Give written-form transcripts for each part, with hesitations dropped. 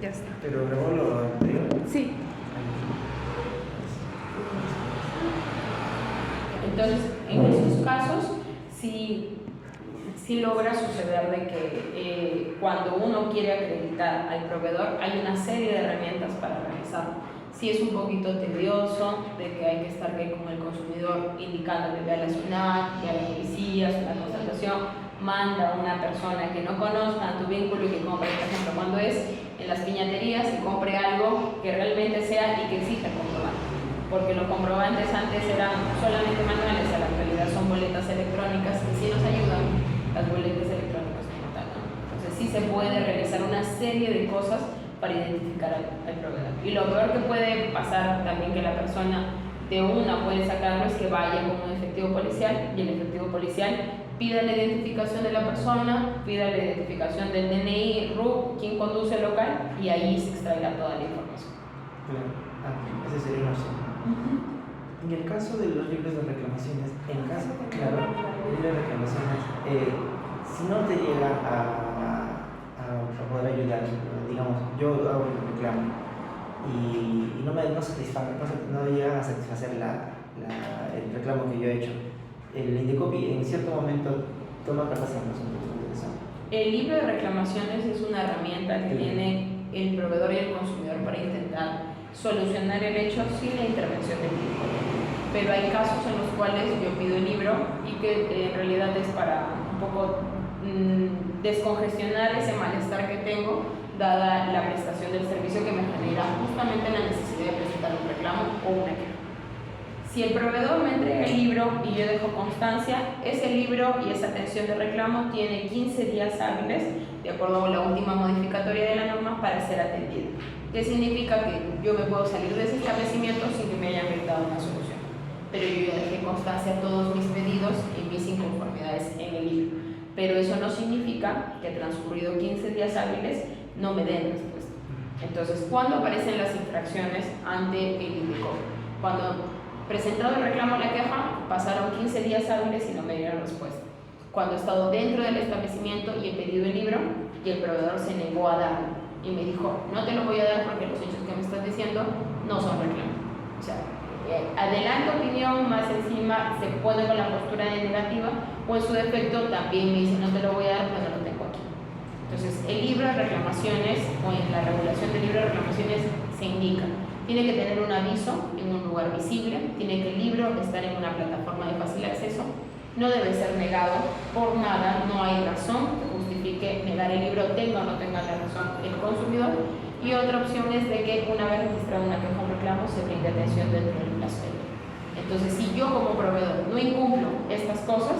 Ya está. Pero grabó lo anterior. Sí. Entonces, en esos casos, sí logra suceder de que cuando uno quiere acreditar al proveedor, hay una serie de herramientas para realizarlo. Sí es un poquito tedioso, de que hay que estar con el consumidor indicándole, ve a la SUNAT, ve a la policía, hace una constatación, manda a una persona que no conozca tu vínculo y que compre, por ejemplo, cuando es en las piñaterías y compre algo que realmente sea y que exija el comprobante. Porque los comprobantes antes eran solamente manuales, a la actualidad son boletas electrónicas y sí nos ayudan las boletas electrónicas como tal, ¿no? Entonces sí se puede realizar una serie de cosas para identificar al proveedor. Y lo peor que puede pasar también que la persona de una puede sacarlo es que vaya con un efectivo policial y el efectivo policial pida la identificación de la persona, pida la identificación del DNI, RUC, quien conduce el local y ahí se extraerá toda la información. Claro, esa sería una opción. En el caso de los libros de reclamaciones, claro, el libro de reclamaciones, si no te llega a poder ayudar, digamos, yo hago un reclamo y no llega a satisfacer el reclamo que yo he hecho, el Indecopi en cierto momento toma cartas en el asunto de eso. El libro de reclamaciones es una herramienta que tiene el proveedor y el consumidor para intentar solucionar el hecho sin la intervención del cliente. Pero hay casos en los cuales yo pido el libro y que en realidad es para un poco descongestionar ese malestar que tengo dada la prestación del servicio que me genera justamente la necesidad de presentar un reclamo o una queja. Si el proveedor me entrega el libro y yo dejo constancia, ese libro y esa atención de reclamo tiene 15 días hábiles, de acuerdo con la última modificatoria de la norma, para ser atendida. ¿Qué significa? Que yo me puedo salir de ese establecimiento sin que me hayan brindado una solución. Pero yo ya dejé constancia todos mis pedidos y mis inconformidades en el libro. Pero eso no significa que transcurrido 15 días hábiles no me den respuesta. Entonces, ¿cuándo aparecen las infracciones ante el Indecopi? Cuando presentado el reclamo o la queja, pasaron 15 días hábiles y no me dieron respuesta. Cuando he estado dentro del establecimiento y he pedido el libro y el proveedor se negó a darlo y me dijo, no te lo voy a dar porque los hechos que me estás diciendo no son reclamos. O sea, adelanta opinión, más encima se pone con la postura de negativa o en su defecto también me dice, no te lo voy a dar porque no lo tengo aquí. Entonces, el libro de reclamaciones o en la regulación del libro de reclamaciones se indica, tiene que tener un aviso en un lugar visible, tiene que el libro estar en una plataforma de fácil acceso, no debe ser negado por nada, no hay razón que justifique negar el libro, tenga o no tenga la razón el consumidor. Y otra opción es de que una vez registrada una queja o reclamo se brinde atención dentro del plazo de ley. Entonces, si yo como proveedor no incumplo estas cosas,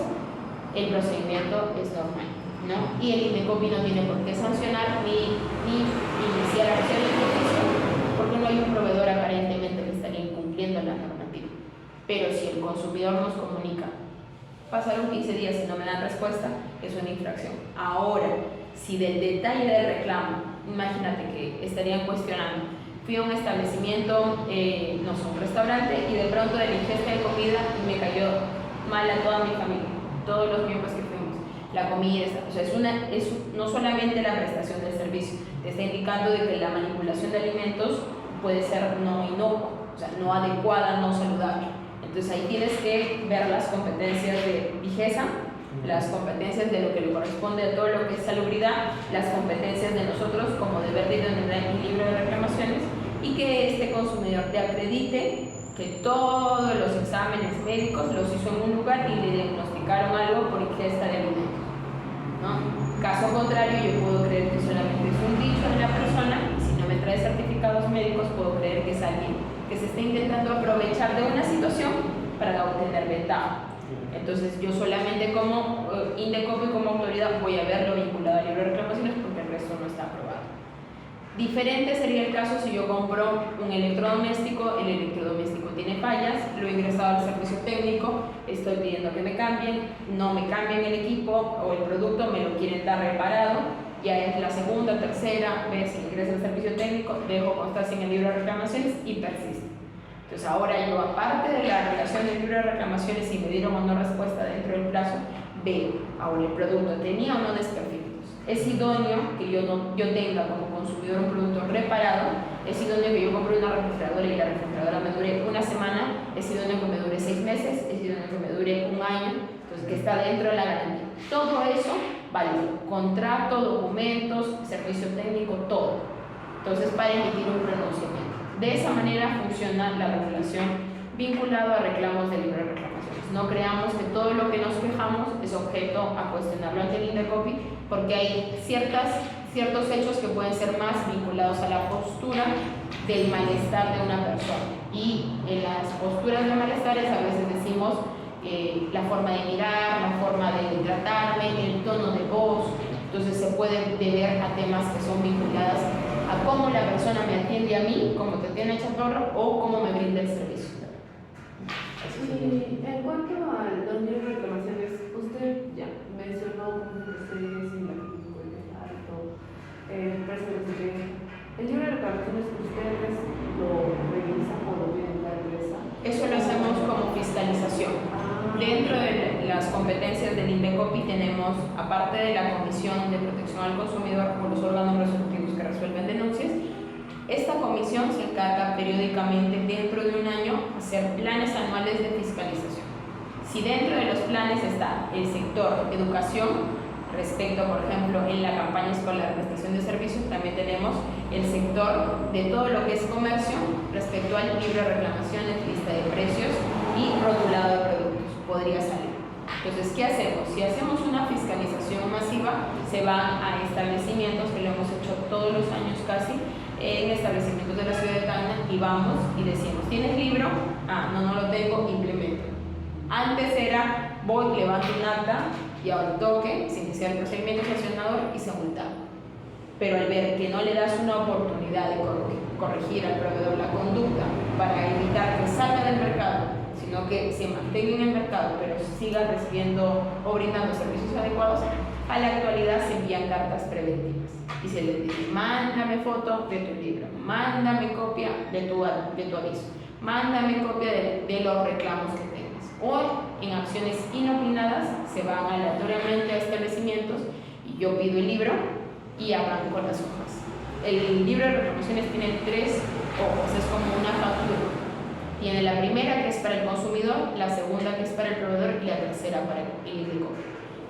el procedimiento es normal, ¿no? Y el Indecopi no tiene por qué sancionar ni iniciar acciones de juicio, porque no hay un proveedor aparentemente que estaría incumpliendo la normativa. Pero si el consumidor nos comunica, pasaron 15 días y no me dan respuesta, es una infracción. Ahora, si del detalle del reclamo, imagínate que estarían cuestionando, fui a un establecimiento, no sé, un restaurante, y de pronto de la ingesta de comida me cayó mal a toda mi familia, todos los miembros que fuimos. La comida, o sea, es no solamente la prestación del servicio, te está indicando de que la manipulación de alimentos puede ser no inocua, o sea, no adecuada, no saludable. Entonces ahí tienes que ver las competencias de Vigesa, las competencias de lo que le corresponde a todo lo que es salubridad, las competencias de nosotros como deber de idoneidad en el libro de reclamaciones, y que este consumidor te acredite que todos los exámenes médicos los hizo en un lugar y le diagnosticaron algo por ingesta de alimentos, ¿no? Caso contrario, yo puedo creer que solamente es un dicho de la persona, y si no me trae certificados médicos puedo creer que es alguien que se está intentando aprovechar de una situación para obtener ventaja. Entonces yo solamente como Indecopi, como autoridad, voy a verlo vinculado al libro de reclamaciones porque el resto no está aprobado. Diferente sería el caso si yo compro un electrodoméstico, el electrodoméstico tiene fallas, lo he ingresado al servicio técnico, estoy pidiendo que me cambien, no me cambian el equipo o el producto, me lo quieren dar reparado, ya es la segunda, tercera vez que ingreso al servicio técnico, dejo constancia en el libro de reclamaciones y persiste. Entonces ahora yo, aparte de la relación del libro de reclamaciones, si me dieron o no respuesta dentro del plazo, veo, ahora el producto tenía o no desperfectos. Es idóneo que yo tenga como consumidor un producto reparado, es idóneo que yo compre una refrigeradora y la refrigeradora me dure una semana, es idóneo que me dure 6 meses, es idóneo que me dure un año, entonces que está dentro de la garantía. Todo eso vale, contrato, documentos, servicio técnico, todo. Entonces, para emitir un pronunciamiento. De esa manera funciona la regulación vinculada a reclamos de libre reclamaciones. No creamos que todo lo que nos quejamos es objeto a cuestionarlo ante el INDECOPI, porque hay ciertos hechos que pueden ser más vinculados a la postura del malestar de una persona. Y en las posturas de malestares a veces decimos la forma de mirar, la forma de tratarme, el tono de voz. Entonces se puede deber a temas que son vinculados a cómo la persona me atiende a mí, como te atiende Chatorra, o cómo me brinda el servicio. Y en cuanto a los libros de reclamaciones, usted ya mencionó como ustedes y la crítica de alto, el libro de reclamaciones ustedes lo revisan o lo piden la empresa. Eso lo hacemos como fiscalización. Dentro de las competencias del INDECOPI tenemos, aparte de la Comisión de Protección al Consumidor o los órganos resolutivos que resuelven denuncias, esta comisión se encarga periódicamente, dentro de un año, hacer planes anuales de fiscalización. Si dentro de los planes está el sector educación, respecto, por ejemplo, en la campaña escolar de prestación de servicios, también tenemos el sector de todo lo que es comercio, respecto al libro de reclamaciones, lista de precios y rotulado de productos. Podría salir. Entonces, ¿qué hacemos? Si hacemos una fiscalización masiva, se van a establecimientos, que lo hemos hecho todos los años casi, en establecimientos de la ciudad de Tacna, y vamos y decimos, ¿tienes libro? Ah, no lo tengo, implemento. Antes era, voy, levanto un acta y al toque se inicia el procedimiento sancionador y se multaba. Pero al ver que no le das una oportunidad de corregir al proveedor la conducta para evitar que salga del mercado, sino que se mantenga en el mercado, pero siga recibiendo o brindando servicios adecuados, a la actualidad se envían cartas preventivas y se les dice, mándame foto de tu libro, mándame copia de tu aviso, mándame copia de los reclamos que tengas. O en acciones inopinadas se van aleatoriamente a establecimientos y yo pido el libro y arranco las hojas. El libro de reclamaciones tiene 3 hojas, es como una factura. Tiene la primera, que es para el consumidor, la segunda, que es para el proveedor, y la tercera para el INDECOPI.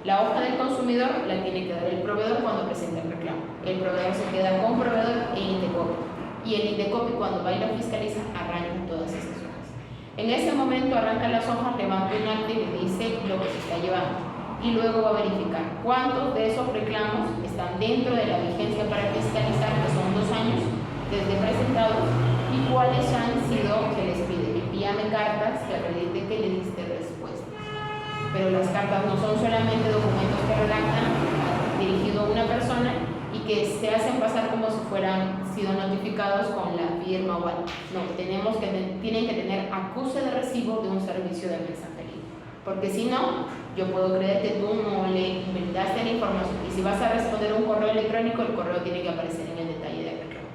La hoja del consumidor la tiene que dar el proveedor cuando presenta el reclamo. El proveedor se queda con proveedor e INDECOPI. Y el INDECOPI, cuando va y lo fiscaliza, arranca todas esas hojas. En ese momento arranca las hojas, levanta un acta y le dice lo que se está llevando. Y luego va a verificar cuántos de esos reclamos están dentro de la vigencia para fiscalizar, que son 2 años desde presentados, y cuáles han sido que les pide. Envíame cartas que acrediten que le diste respuestas. Pero las cartas no son solamente documentos que redactan dirigido a una persona y que se hacen pasar como si fueran sido notificados con la firma o algo. No, tienen que tener acuse de recibo de un servicio de mensajería. Porque si no, yo puedo creer que tú no le brindaste la información. Y si vas a responder un correo electrónico, el correo tiene que aparecer en el detalle del reclamo.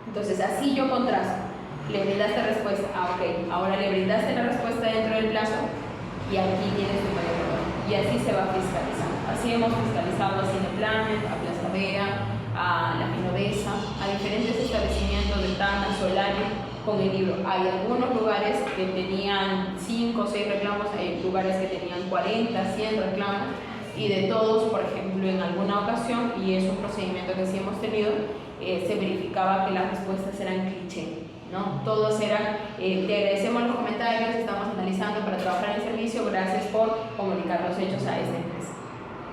Entonces, así yo contrasto. Le brindaste respuesta, ok, ahora le brindaste la respuesta dentro del plazo y aquí tienes tu mayor error. Y así se va fiscalizando. Así hemos fiscalizado a Cineplanet, a Plaza Vea, a La Genovesa, a diferentes establecimientos de Tacna, Solario, con el libro. Hay algunos lugares que tenían 5 o 6 reclamos, hay lugares que tenían 40, 100 reclamos, y de todos, por ejemplo, en alguna ocasión, y es un procedimiento que sí hemos tenido, se verificaba que las respuestas eran cliché, ¿no? Todos eran, te agradecemos los comentarios, estamos analizando para trabajar en servicio, gracias por comunicar los hechos a esta empresa.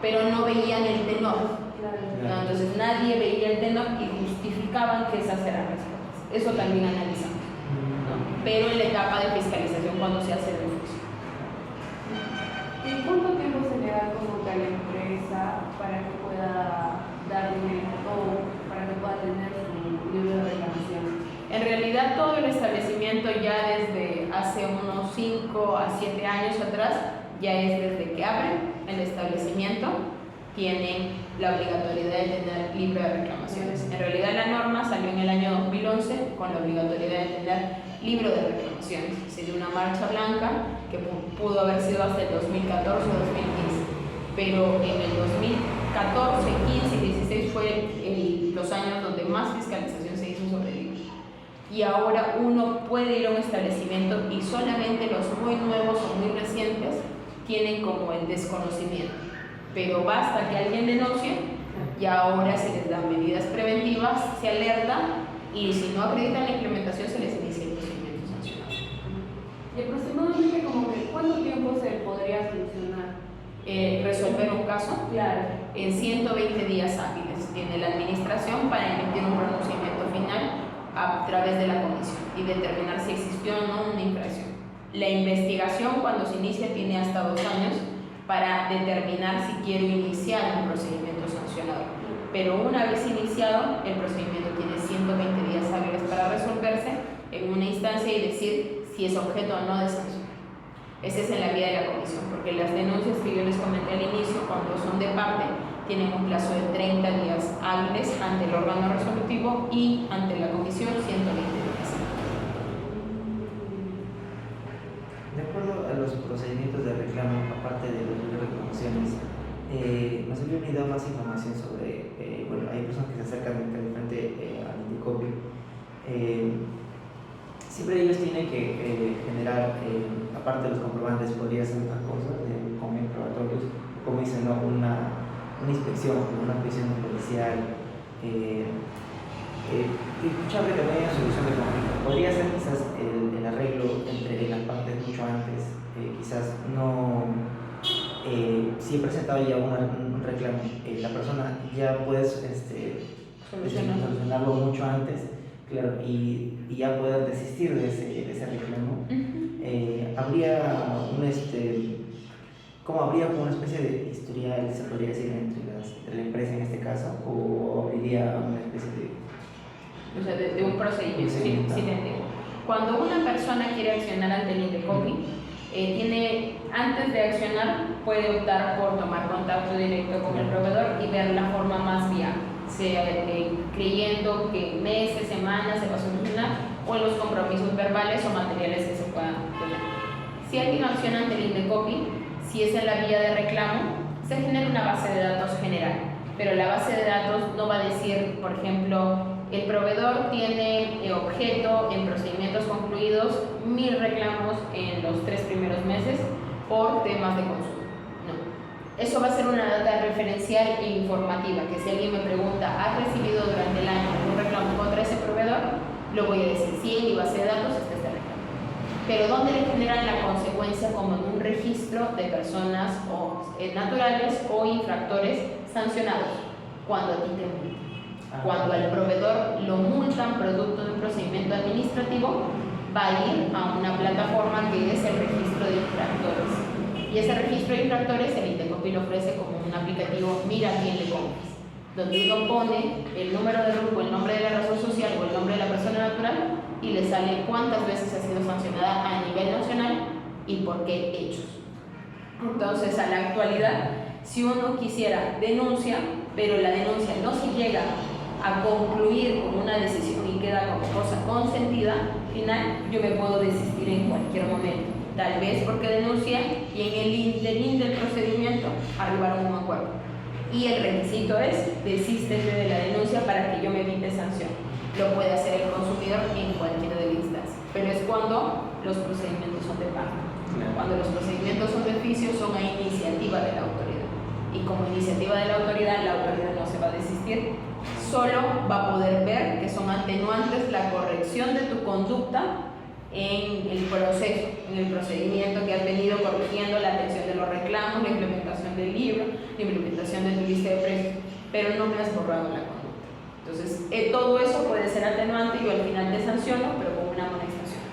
Pero no veían el tenor, ¿no? Entonces nadie veía el tenor y justificaban que esas eran respuestas. Eso también analizamos, ¿no? Pero en la etapa de fiscalización, cuando se hace el refuerzo. ¿Y cuánto tiempo se le da como que a la empresa para que pueda darle o para que pueda tener su libro de reclamación? En realidad todo el establecimiento ya desde hace unos 5 a 7 años atrás, ya es desde que abren el establecimiento, tienen la obligatoriedad de tener libro de reclamaciones. En realidad la norma salió en el año 2011 con la obligatoriedad de tener libro de reclamaciones. Se dio una marcha blanca que pudo haber sido hasta el 2014 o 2015, pero en el 2014, 15 y 16 fue el los años donde más fiscalización se hizo sobre libros. Y ahora uno puede ir a un establecimiento y solamente los muy nuevos o muy recientes tienen como el desconocimiento. Pero basta que alguien denuncie y ahora se les dan medidas preventivas, se alerta y si no acreditan la implementación se les inicia el procedimiento sancionado. Y aproximadamente como que ¿cuánto tiempo se podría solucionar? Resolver un caso Claro. en 120 días hábiles tiene la administración para emitir un pronunciamiento final a través de la comisión y determinar si existió o no una infracción. La investigación cuando se inicia tiene hasta 2 años para determinar si quiero iniciar un procedimiento sancionador. Pero una vez iniciado, el procedimiento tiene 120 días hábiles para resolverse en una instancia y decir si es objeto o no de sanción. Ese es en la vía de la comisión, porque las denuncias que yo les comenté al inicio, cuando son de parte, tienen un plazo de 30 días hábiles ante el órgano resolutivo y ante la comisión 120 días. De acuerdo a los procedimientos de reclamo, aparte de las reclamaciones, nos había unido más información sobre, bueno, hay personas que se acercan de frente al Indecopi. Siempre ellos tienen que generar, aparte de los comprobantes, podría ser otra cosa, como probatorios, como dicen, ¿no? una inspección, una inspección policial. Escuchaba que también hay solución de conflicto. Podría ser quizás el arreglo entre las partes mucho antes, quizás no. Si he presentado ya un reclamo, la persona ya puede solucionarlo mucho antes, claro, y ya poder desistir de ese reclamo. Habría ¿cómo habría como una especie de historial, se podría decir, entre la empresa en este caso, o habría una especie de... O sea, de un procedimiento, sí, te entiendo. Cuando una persona quiere accionar ante el Indecopi, antes de accionar, puede optar por tomar contacto directo con el proveedor y ver la forma más viable, sea creyendo que en meses, semanas se va a solucionar, o en los compromisos verbales o materiales que se puedan tener. Si alguien acciona ante el Indecopi, si es en la vía de reclamo, se genera una base de datos general, pero la base de datos no va a decir, por ejemplo, el proveedor tiene objeto en procedimientos concluidos 1000 reclamos en los 3 primeros meses por temas de consumo. No. Eso va a ser una data referencial e informativa, que si alguien me pregunta, ¿has recibido durante el año un reclamo contra ese proveedor? Lo voy a decir, sí, en mi base de datos está este reclamo. Pero ¿dónde le generan la consecuencia? Como en un registro de personas naturales o infractores sancionados, cuando a ti te multan. Cuando al proveedor lo multan producto de un procedimiento administrativo, va a ir a una plataforma que es el registro de infractores. Y ese registro de infractores el Indecopi lo ofrece como un aplicativo Mira a quién le compras, donde uno pone el número de RUC, el nombre de la razón social o el nombre de la persona natural y le sale cuántas veces ha sido sancionada a nivel nacional y por qué hechos. Entonces, a la actualidad, si uno quisiera denuncia, pero la denuncia no se llega a concluir con una decisión y queda como cosa consentida, final, yo me puedo desistir en cualquier momento, tal vez porque denuncié y en el interín del procedimiento arribaron a un acuerdo. Y el requisito es desístete de la denuncia para que yo me evite sanción. Lo puede hacer el consumidor en cualquiera de las instancias, pero es cuando los procedimientos son de parte. Cuando los procedimientos son de oficio, son a iniciativa de la autoridad. Y como iniciativa de la autoridad no se va a desistir, solo va a poder ver que son atenuantes la corrección de tu conducta en el proceso, en el procedimiento que has venido corrigiendo, la atención de los reclamos, la implementación del libro, la implementación de tu lista de precios, pero no me has borrado la conducta. Entonces, todo eso puede ser atenuante, yo al final te sanciono, pero con una amonestación,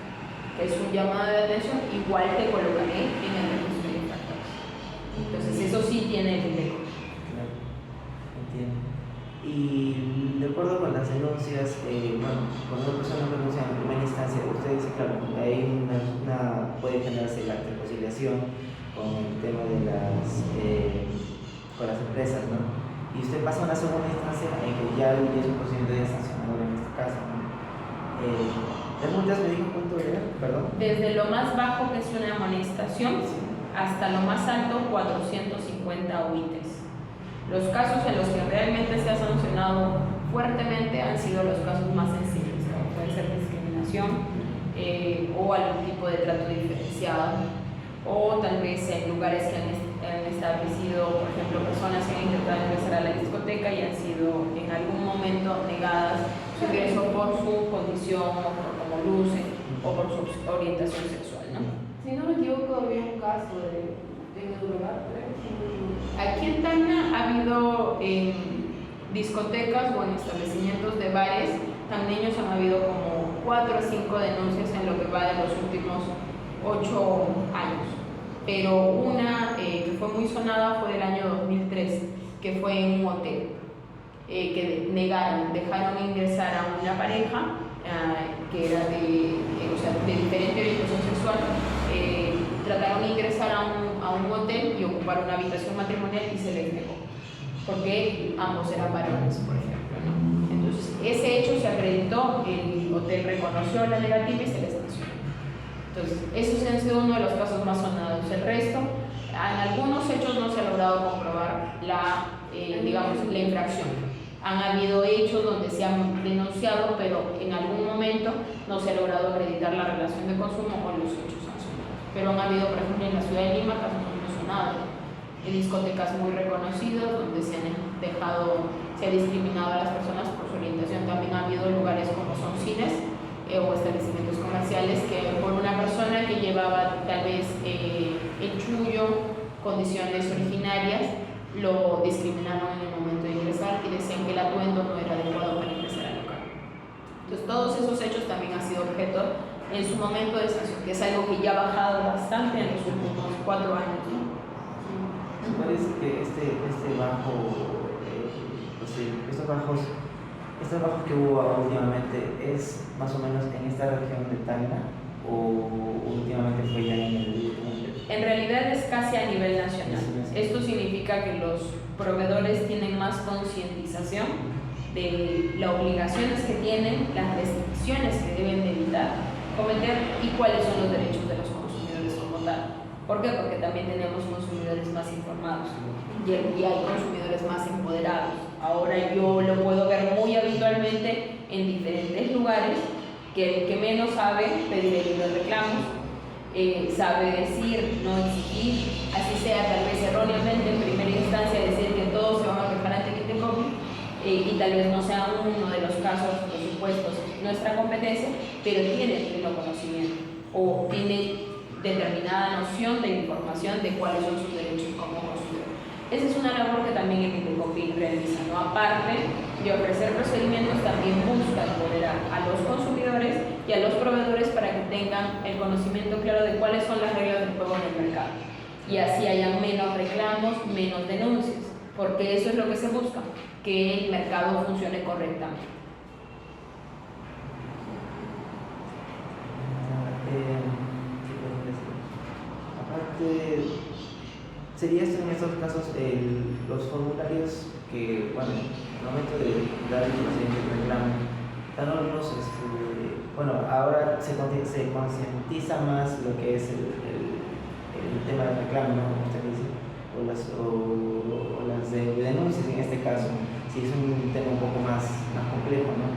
que es un llamado de atención, igual te colocaré en el registro de infractores. Entonces, eso sí tiene el Indecopi. Claro, entiendo. Y de acuerdo con las denuncias, cuando una persona denuncia en primera instancia, usted dice, claro, hay puede generarse la acta de conciliación con el tema de con las empresas, ¿no? Y usted pasa a una segunda instancia en que ya es un procedimiento de sancionador en este caso, ¿no? ¿Las multas me dijo cuánto era? Perdón. Desde lo más bajo, que es una amonestación, hasta lo más alto, 450 UITs. Los casos en los que realmente se ha sancionado fuertemente han sido los casos más sensibles, como puede ser discriminación o algún tipo de trato diferenciado, o tal vez en lugares que han establecido, por ejemplo, personas que han intentado ingresar a la discoteca y han sido en algún momento negadas su ingreso por su condición o por cómo lucen o por su orientación sexual, ¿no? Si no me equivoco, había un caso en el lugar, Aquí en Tacna ha habido discotecas o en establecimientos de bares tacneños, han habido como 4 o 5 denuncias en lo que va de los últimos 8 años. Pero una que fue muy sonada fue del año 2003, que fue en un hotel, que dejaron ingresar a una pareja que era de diferente orientación sexual, trataron de ingresar a un hotel y ocupar una habitación matrimonial y se les negó, porque ambos eran varones, por ejemplo, ¿no? Entonces, ese hecho se acreditó, el hotel reconoció la negativa y se les sancionó. Entonces, esos han sido uno de los casos más sonados. El resto, en algunos hechos no se ha logrado comprobar la infracción. Han habido hechos donde se han denunciado, pero en algún momento no se ha logrado acreditar la relación de consumo con los hechos sancionados. Pero han habido, por ejemplo, en la ciudad de Lima, casos muy sonados, en discotecas muy reconocidas donde se ha discriminado a las personas por su orientación. También ha habido lugares como son cines o establecimientos comerciales que por una persona que llevaba tal vez el chullo, condiciones originarias, lo discriminaron en el momento de ingresar y decían que el atuendo no era adecuado para ingresar al local. Entonces todos esos hechos también han sido objeto en su momento de sanción, que es algo que ya ha bajado bastante en los últimos 4 años, ¿no? ¿Me parece que estos bajos que hubo últimamente es más o menos en esta región de Tacna o últimamente fue ya En realidad es casi a nivel nacional. Esto significa que los proveedores tienen más concientización de las obligaciones que tienen, las restricciones que deben de evitar cometer y cuáles son los derechos de los consumidores como tal. ¿Por qué? Porque también tenemos consumidores más informados y hay consumidores más empoderados. Ahora yo lo puedo ver muy habitualmente en diferentes lugares, que el que menos sabe pedir los reclamos, sabe decir, no exigir, así sea tal vez erróneamente en primera instancia decir que todos se van a quejar ante quien te copie, y tal vez no sea uno de los casos, por supuesto, nuestra competencia, pero tiene pleno conocimiento o tiene determinada noción de información de cuáles son sus derechos como consumidor. Esa es una labor que también el Indecopi realiza, ¿no? Aparte de ofrecer procedimientos, también busca empoderar a los consumidores y a los proveedores para que tengan el conocimiento claro de cuáles son las reglas del juego en el mercado y así hayan menos reclamos, menos denuncias, porque eso es lo que se busca, que el mercado funcione correctamente. Aparte, sería esto en estos casos los formularios que, bueno, al momento de dar el procedimiento de reclamo, ahora se concientiza más lo que es el tema del reclamo, ¿no? Como usted dice, o las denuncias en este caso, si es un tema un poco más complejo, ¿no?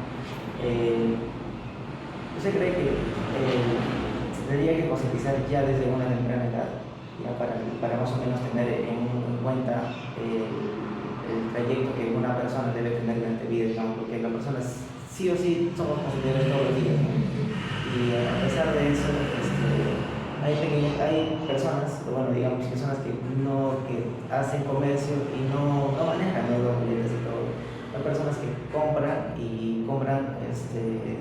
¿Usted cree que se tendría que concientizar ya desde una temprana edad, ya para más o menos tener en cuenta el trayecto que una persona debe tener durante la vida, ¿no? Porque las personas sí o sí somos consumidores todos los días, ¿no? Y a pesar de eso, hay personas, que hacen comercio y no manejan los billetes y todo. Hay personas que compran de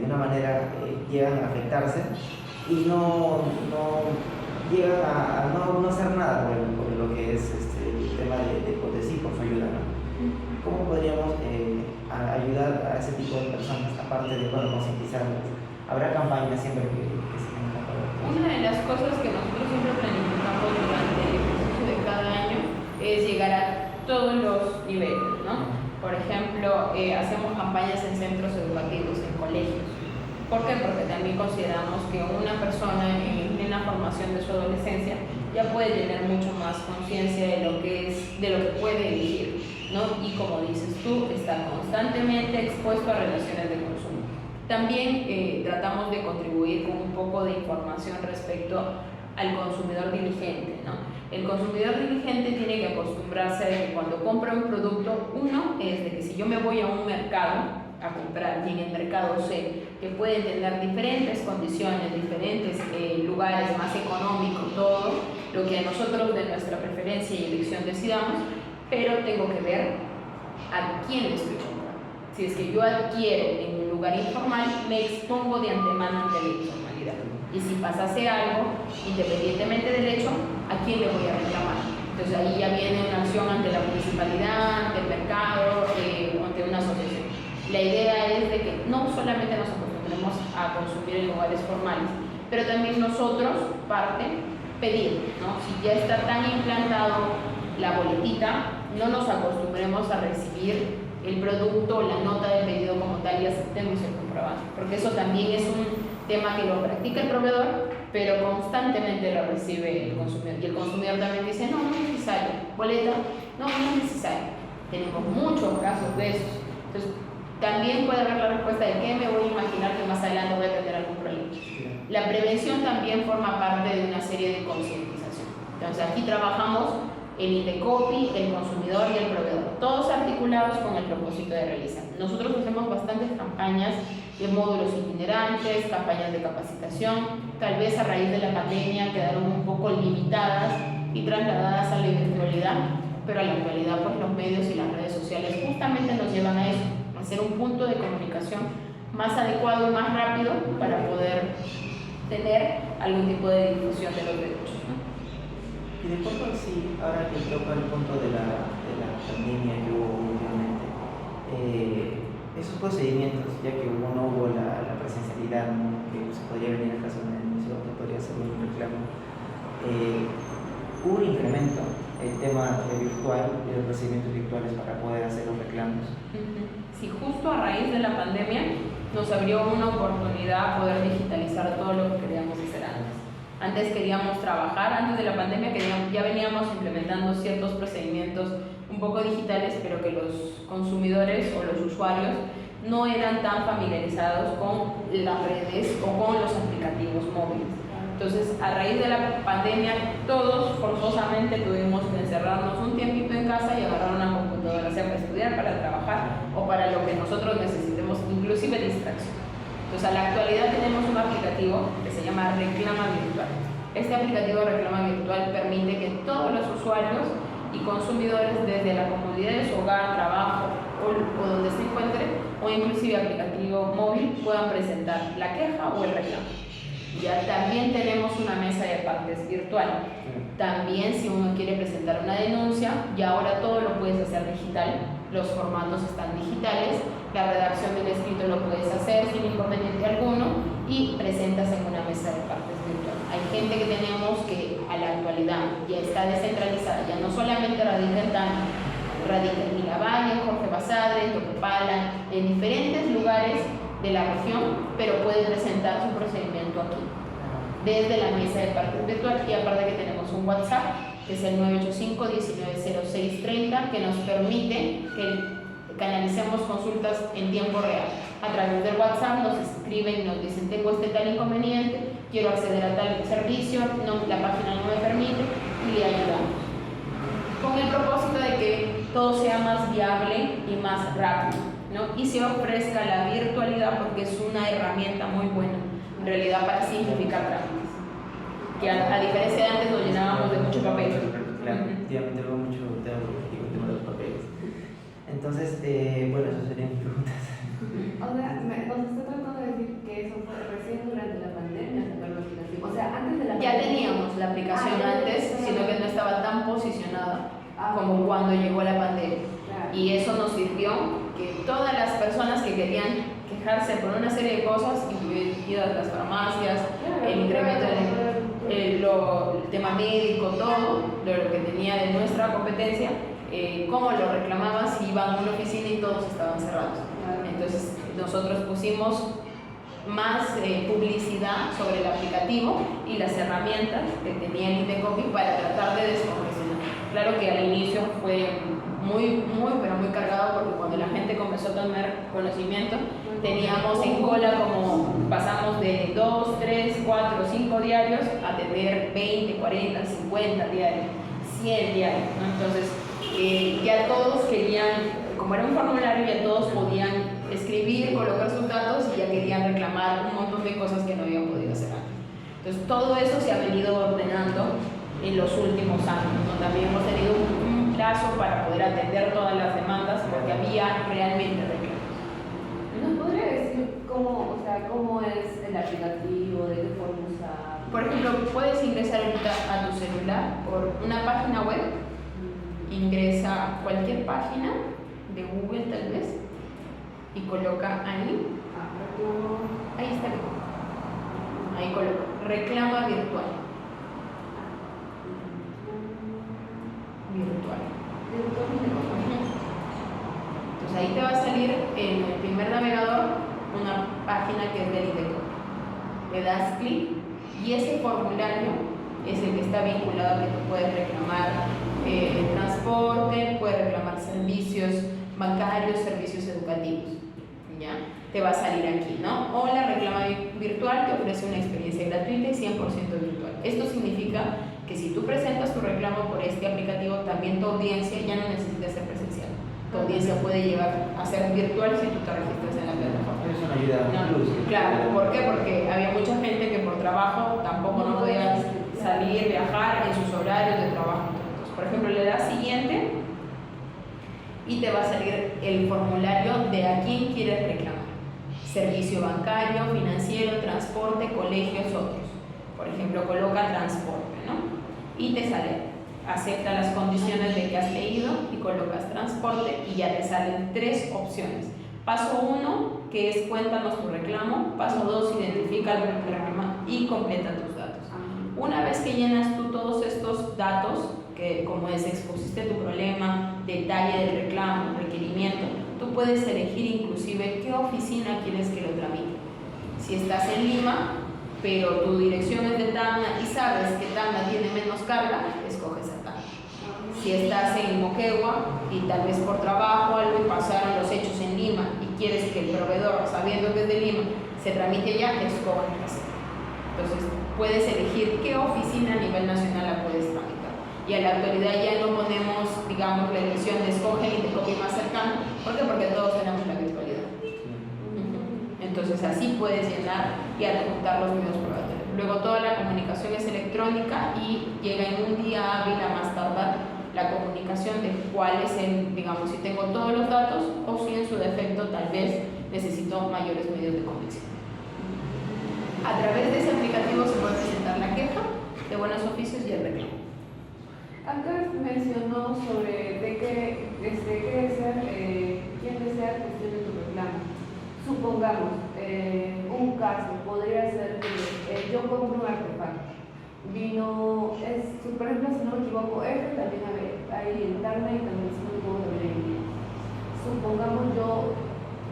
una manera, llegan a afectarse y no llegan a no hacer nada por lo que es el tema de sí por su ayuda, ¿no? ¿Cómo podríamos ayudar a ese tipo de personas, aparte de concientizarlas? Habrá campañas siempre que se tengan que hacer. Una de las cosas que nosotros siempre planificamos durante el ejercicio de cada año es llegar a todos los niveles, ¿no? Por ejemplo, hacemos campañas en centros educativos, en colegios. ¿Por qué? Porque también consideramos que una persona en plena formación de su adolescencia ya puede tener mucho más conciencia de lo que puede elegir. ¿no? Y como dices tú, está constantemente expuesto a relaciones de consumo. También tratamos de contribuir con un poco de información respecto al consumidor diligente, ¿no? El consumidor diligente tiene que acostumbrarse a que cuando compra un producto, uno es de que si yo me voy a un mercado a comprar y en el mercado sé que pueden tener diferentes condiciones, diferentes lugares más económicos, todo lo que a nosotros de nuestra preferencia y elección decidamos, pero tengo que ver a quién le estoy comprando. Si es que yo adquiero en un lugar informal, me expongo de antemano ante la informalidad. Y si pasase algo, independientemente del hecho, ¿a quién le voy a reclamar? Entonces ahí ya viene una acción ante la municipalidad, ante el mercado, ante una asociación. La idea es de que no solamente nos acostumbremos a consumir en lugares formales, pero también nosotros, pedir, ¿no? Si ya está tan implantado la boletita, no nos acostumbremos a recibir el producto, la nota de pedido como tal y aceptemos el comprobante, porque eso también es un tema que lo practica el proveedor, pero constantemente lo recibe el consumidor, y el consumidor también dice, no es necesario, boleta, no es necesario. Tenemos muchos casos de esos. Entonces, también puede haber la respuesta de qué me voy a imaginar que más adelante voy a tener algún problema. La prevención también forma parte de una serie de concientización. Entonces aquí trabajamos el Indecopy, el consumidor y el proveedor, todos articulados con el propósito de realizar. Nosotros hacemos bastantes campañas de módulos itinerantes, campañas de capacitación, tal vez a raíz de la pandemia quedaron un poco limitadas y trasladadas a la virtualidad, pero a la actualidad pues los medios y las redes sociales justamente nos llevan a eso, a ser un punto de comunicación más adecuado y más rápido para poder tener algún tipo de difusión de los derechos, ¿no? Y de acuerdo sí, ahora que toca el punto de la pandemia que hubo últimamente, esos procedimientos, ya que no hubo la presencialidad, ¿no? Que se podría venir a casa de una denuncia, que podría ser un reclamo, hubo un incremento el tema virtual y los procedimientos virtuales para poder hacer los reclamos. Sí, justo a raíz de la pandemia nos abrió una oportunidad a poder digitalizar todo lo que queríamos hacer antes. Antes queríamos trabajar, antes de la pandemia ya veníamos implementando ciertos procedimientos un poco digitales, pero que los consumidores o los usuarios no eran tan familiarizados con las redes o con los aplicativos móviles. Entonces, a raíz de la pandemia, todos forzosamente tuvimos que encerrarnos un tiempito en casa y agarrar una computadora, sea para estudiar, para trabajar o para lo que nosotros necesitemos, inclusive distracción. Entonces, a la actualidad tenemos un aplicativo que se llama Reclama Virtual. Este aplicativo Reclama Virtual permite que todos los usuarios y consumidores, desde la comodidad de su hogar, trabajo o donde se encuentre, o inclusive aplicativo móvil, puedan presentar la queja o el reclamo. Ya también tenemos una mesa de partes virtual. También si uno quiere presentar una denuncia, ya ahora todo lo puedes hacer digital, los formatos están digitales, la redacción del escrito lo puedes hacer sin inconveniente alguno y presentas en una mesa de partes virtual. Hay gente que tenemos que a la actualidad ya está descentralizada, ya no solamente radica en Tacna, radica en Miravalle, en Jorge Basadre, en Toquepala, en diferentes lugares de la región, pero puede presentar su procedimiento aquí, desde la mesa de partes virtual. Y aparte que tenemos un WhatsApp, que es el 985-190630, que nos permite que canalicemos consultas en tiempo real. A través del WhatsApp nos escriben y nos dicen, tengo este tal inconveniente, quiero acceder a tal servicio, la página no me permite, y le ayudamos. Con el propósito de que todo sea más viable y más rápido, ¿no? Y se ofrezca la virtualidad porque es una herramienta muy buena, en realidad, para simplificar trámites. Que a diferencia de antes nos llenábamos de mucho papel. Claro, efectivamente, luego mucho tema político, el tema de los papeles. Entonces, bueno, esas serían mis preguntas. O sea, nos está tratando de decir que eso fue recién durante la pandemia, o sea, antes de la Ya pandemia. teníamos la aplicación antes, sino que no estaba tan posicionada como cuando llegó la pandemia. Claro. Y eso nos sirvió que todas las personas que querían quejarse por una serie de cosas, incluidas las farmacias, el incremento del el tema médico, todo lo que tenía de nuestra competencia, cómo lo reclamaban si iban a una oficina y todos estaban cerrados. Entonces nosotros pusimos más publicidad sobre el aplicativo y las herramientas que tenía el Indecopy para tratar de descongestionar. Claro que al inicio fue pero muy cargado, porque cuando la gente comenzó a tener conocimiento, teníamos en cola como pasamos de 2, 3, 4, 5 diarios a tener 20, 40, 50 diarios, 100 diarios, ¿no? Entonces, ya todos querían, como era un formulario, ya todos podían escribir, colocar sus datos y ya querían reclamar un montón de cosas que no habían podido hacer antes. Entonces, todo eso se ha venido ordenando en los últimos años, donde habíamos tenido un plazo para poder atender todas las demandas, porque había realmente reclamos. ¿Nos podría decir cómo, o sea, cómo es el aplicativo, de qué forma usar? Por ejemplo, puedes ingresar ahorita a tu celular por una página web, ingresa a cualquier página de Google tal vez y coloca ahí, ahí está, ahí coloca reclama virtual. Entonces ahí te va a salir en el primer navegador una página que es del INDECOPI. Le das clic y ese formulario es el que está vinculado a que tú puedes reclamar el transporte, puedes reclamar servicios bancarios, servicios educativos. ¿Ya? Te va a salir aquí, ¿no? O la reclama virtual te ofrece una experiencia gratuita y 100% virtual. Esto significa que si tú presentas tu reclamo por este aplicativo, también tu audiencia ya no necesita ser presencial. Tu audiencia puede llegar a ser virtual si tú te registras en la plataforma. Es una ayuda plus. Claro, ¿por qué? Porque había mucha gente que por trabajo tampoco no podía salir, viajar en sus horarios de trabajo. Entonces, por ejemplo, le das siguiente y te va a salir el formulario de a quién quieres reclamar. Servicio bancario, financiero, transporte, colegios, otros. Por ejemplo, coloca transporte, ¿no? Y te sale, acepta las condiciones de que has leído y colocas transporte y ya te salen 3 opciones. Paso 1, que es cuéntanos tu reclamo. Paso 2, identifica el reclamo y completa tus datos. Una vez que llenas tú todos estos datos, que como es expusiste tu problema, detalle del reclamo, requerimiento, tú puedes elegir inclusive qué oficina quieres que lo tramite. Si estás en Lima, pero tu dirección es de Tacna y sabes que Tacna tiene menos carga, escoges a Tacna. Si estás en Moquegua y tal vez por trabajo algo y pasaron los hechos en Lima y quieres que el proveedor, sabiendo que es de Lima, se tramite ya, escoges así. Entonces, puedes elegir qué oficina a nivel nacional la puedes tramitar. Y a la actualidad ya no ponemos, digamos, la elección de escoge el INDECOPI más cercano. ¿Por qué? Porque todos tenemos la virtualidad. Entonces así puedes llenar y adjuntar los medios probatorios. Luego toda la comunicación es electrónica y llega en un día hábil a más tardar la comunicación de cuál es el, digamos, si tengo todos los datos o si en su defecto tal vez necesito mayores medios de conexión. A través de ese aplicativo se puede presentar la queja de buenos oficios y el reclamo. Acá mencionó sobre quién desea gestione tu reclamo. Supongamos, un caso podría ser que yo compro un artefacto. Por ejemplo, si no me equivoco, también hay en Tacna y también, si no me equivoco, también hay en Lima. Supongamos yo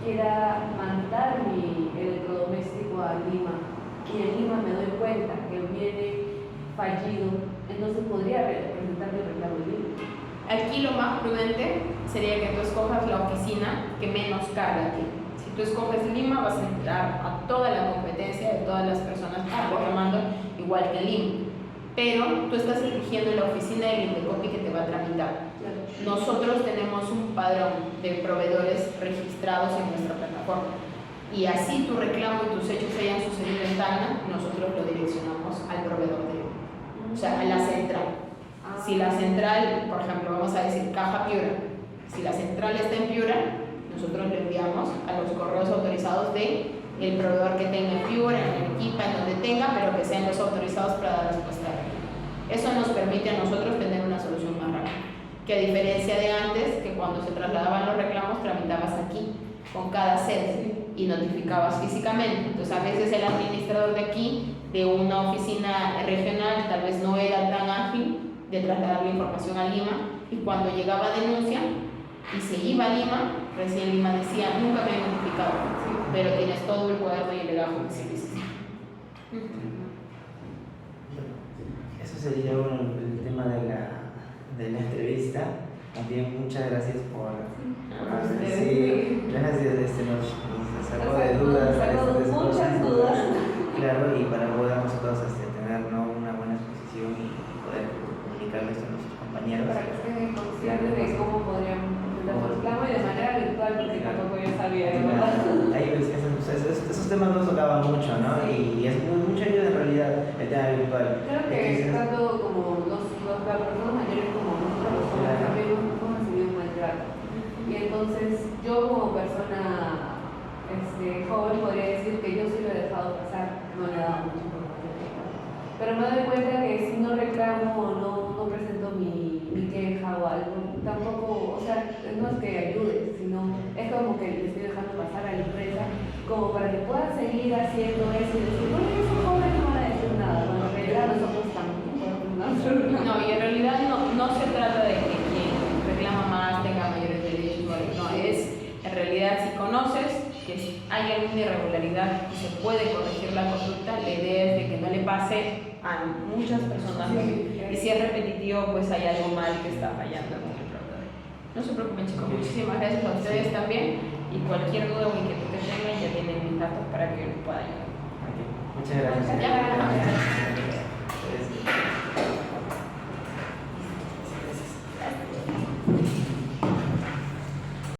quiera mandar mi electrodoméstico a Lima y en Lima me doy cuenta que viene fallido, entonces podría presentar mi reclamo en Lima. Aquí lo más prudente sería que tú escojas la oficina que menos carga tiene. Si tú escoges Lima, vas a entrar a toda la competencia de todas las personas que están reclamando igual que Lima. Pero tú estás eligiendo la oficina del INDECOPI que te va a tramitar. Nosotros tenemos un padrón de proveedores registrados en nuestra plataforma. Y así tu reclamo y tus hechos hayan sucedido en Tacna, nosotros lo direccionamos al proveedor de Lima. O sea, a la central. Si la central, por ejemplo, vamos a decir Caja Piura, si la central está en Piura, nosotros le enviamos a los correos autorizados de el proveedor que tenga en Piura, en Arequipa, en donde tenga, pero que sean los autorizados para dar respuesta. Eso nos permite a nosotros tener una solución más rápida, que a diferencia de antes, que cuando se trasladaban los reclamos tramitabas aquí, con cada sede, y notificabas físicamente. Entonces a veces el administrador de aquí, de una oficina regional, tal vez no era tan ágil de trasladar la información a Lima, y cuando llegaba denuncia y se iba a Lima, recién Lima decía, nunca me he notificado, pero tienes todo el cuaderno y el legajo de servicios. Eso sería el tema de la entrevista. También muchas gracias por ustedes, sí, gracias, nos sacó de dudas, sacó de muchas cosas, dudas. claro, y para poder nosotros tener, ¿no?, una buena exposición y poder comunicarle esto a nuestros compañeros. Para que estén conscientes de cómo podrían presentar su reclamo y de manera virtual, porque tampoco yo sabía, ¿verdad? Ahí ves que esos temas nos tocaban mucho, ¿no? Y es mucha ayuda en realidad el tema virtual. Creo que tanto como las personas mayores como nosotros los jóvenes también hemos recibido un maltrato. Y entonces yo como persona joven podría decir que yo sí lo he dejado pasar, no le he dado mucha importancia. Pero me doy cuenta que si no reclamo o no presento mi queja o algo, tampoco, o sea, no es que ayude, sino es como que le estoy dejando pasar a la empresa como para que pueda seguir haciendo eso y decir, bueno, esos jóvenes no van a decir nada, bueno, en realidad nosotros tampoco podemos nada. No, y en realidad no se trata de que quien reclama más tenga mayores derechos, no, en realidad si conoces que si hay alguna irregularidad y se puede corregir la conducta, la idea es de que no le pase a muchas personas. Y si es repetitivo, pues hay algo mal que está fallando con el proveedor. No se preocupen, chicos, muchísimas gracias a ustedes también, y cualquier duda o inquietud que tengan ya tienen mis datos para que les pueda ayudar. Muchas gracias. Ya.